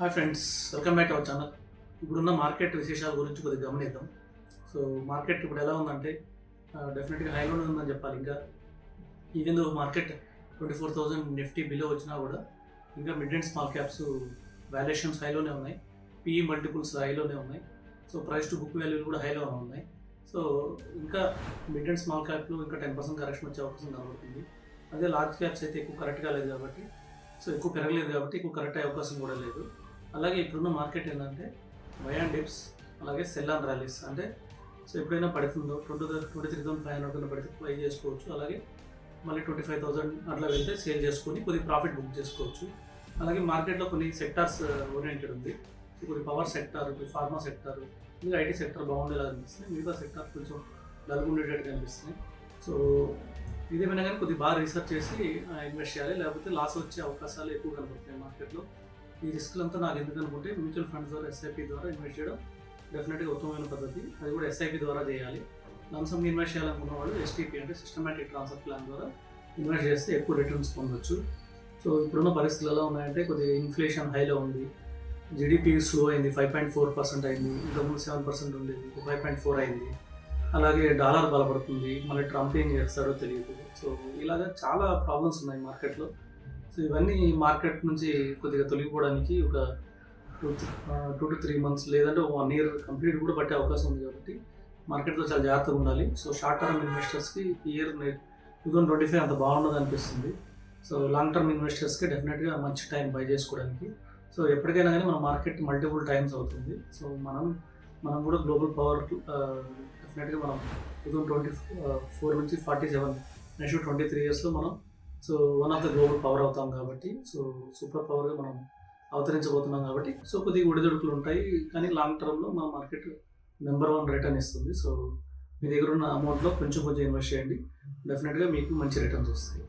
Hi friends, welcome back our channel. ఇప్పుడున్న market విశేషాల గురించి కొద్దిగా గమనిద్దాం. సో మార్కెట్ ఇప్పుడు ఎలా ఉందంటే డెఫినెట్గా హైలోనే ఉందని చెప్పాలి. ఇంకా even though market 24,000 Nifty below వచ్చినా కూడా ఇంకా mid and small caps valuations హైలోనే ఉన్నాయి, పిఈ మల్టిపుల్స్ హైలోనే ఉన్నాయి. సో ప్రైస్ టు బుక్ వాల్యూలు కూడా హైలోనే ఉన్నాయి. సో ఇంకా మిడ్ అండ్ స్మాల్ క్యాప్లో ఇంకా 10% కరెక్షన్ వచ్చే అవకాశం కనబడుతుంది. అదే లార్జ్ క్యాప్స్ అయితే ఎక్కువ కరెక్ట్ కాలేదు కాబట్టి, సో ఎక్కువ పెరగలేదు కాబట్టి ఎక్కువ కరెక్ట్ అయ్యే అవకాశం కూడా లేదు. అలాగే ఇప్పుడున్న మార్కెట్ ఏంటంటే బై అండ్ డిప్స్, అలాగే సెల్ అండ్ ర్యాలీస్. అంటే సో ఎప్పుడైనా పడుతుందో 23,500 పడితే బై చేసుకోవచ్చు, అలాగే మళ్ళీ 25,000 అట్లా వెళ్తే సేల్ చేసుకొని కొద్దిగా ప్రాఫిట్ బుక్ చేసుకోవచ్చు. అలాగే మార్కెట్లో కొన్ని సెక్టార్స్ ఓరియంటెడ్ ఉంది. కొద్ది పవర్ సెక్టార్, కొద్ది ఫార్మా సెక్టార్, ఇంకా ఐటీ సెక్టర్ బాగుండేలా అనిపిస్తుంది. మిగతా సెక్టార్ కొంచెం డల్గా ఉండేటట్టుగా అనిపిస్తుంది. సో ఇదేమైనా కానీ కొద్దిగా బాగా రీసెర్చ్ చేసి ఇన్వెస్ట్ చేయాలి, లేకపోతే లాస్ వచ్చే అవకాశాలు ఎక్కువ కనబడుతున్నాయి మార్కెట్లో. ఈ రిస్క్లంతా నాకు ఎందుకు అనుకుంటే మ్యూచువల్ ఫండ్స్ ద్వారా, ఎస్ఐపి ద్వారా ఇన్వెస్ట్ చేయడం డెఫినెట్గా ఉత్తమమైన పద్ధతి. అది కూడా ఎస్ఐపి ద్వారా చేయాలి. లంసమ్గా ఇన్వెస్ట్ చేయాలనుకున్న వాళ్ళు ఎస్టీపీ అంటే సిస్టమాటిక్ ట్రాన్స్ఫర్ ప్లాన్ ద్వారా ఇన్వెస్ట్ చేస్తే ఎక్కువ రిటర్న్స్ పొందవచ్చు. సో ఇప్పుడున్న పరిస్థితులు ఎలా ఉన్నాయంటే కొద్దిగా ఇన్ఫ్లేషన్ హైలో ఉంది, జీడిపి స్లో అయింది, 5.4% అయింది, ఇంతకుముందు 7% ఉండేది, 5.4 అయింది. అలాగే డాలర్ బలపడుతుంది, మళ్ళీ ట్రంప్ ఏం చేస్తాడో తెలియదు. సో ఇలాగ చాలా ప్రాబ్లమ్స్ ఉన్నాయి మార్కెట్లో. సో ఇవన్నీ మార్కెట్ నుంచి కొద్దిగా తొలగిపోవడానికి ఒక 2 to 3 months లేదంటే 1 year కంప్లీట్ కూడా పట్టే అవకాశం ఉంది. కాబట్టి మార్కెట్లో చాలా జాగ్రత్తగా ఉండాలి. సో షార్ట్ టర్మ్ ఇన్వెస్టర్స్కి ఈ ఇయర్ 2025 అంత బాగుండదు అనిపిస్తుంది. సో లాంగ్ టర్మ్ ఇన్వెస్టర్స్కి డెఫినెట్గా మంచి టైం బై చేసుకోవడానికి. సో ఎప్పటికైనా కానీ మన మార్కెట్ మల్టిపుల్ టైమ్స్ అవుతుంది. సో మనం కూడా గ్లోబల్ పవర్ డెఫినెట్గా మనం 2024 నుంచి 47 నెక్స్ట్ 23 yearsలో మనం so one of the global power అవుతాం కాబట్టి, సో సూపర్ పవర్గా మనం అవతరించబోతున్నాం కాబట్టి, సో కొద్దిగా ఒడిదుడుకులు ఉంటాయి. కానీ లాంగ్ టర్మ్లో మన మార్కెట్ నెంబర్ 1 రిటర్న్ ఇస్తుంది. సో మీ దగ్గర ఉన్న అమౌంట్లో కొంచెం ఇన్వెస్ట్ చేయండి, డెఫినెట్గా మీకు మంచి రిటర్న్స్ వస్తాయి.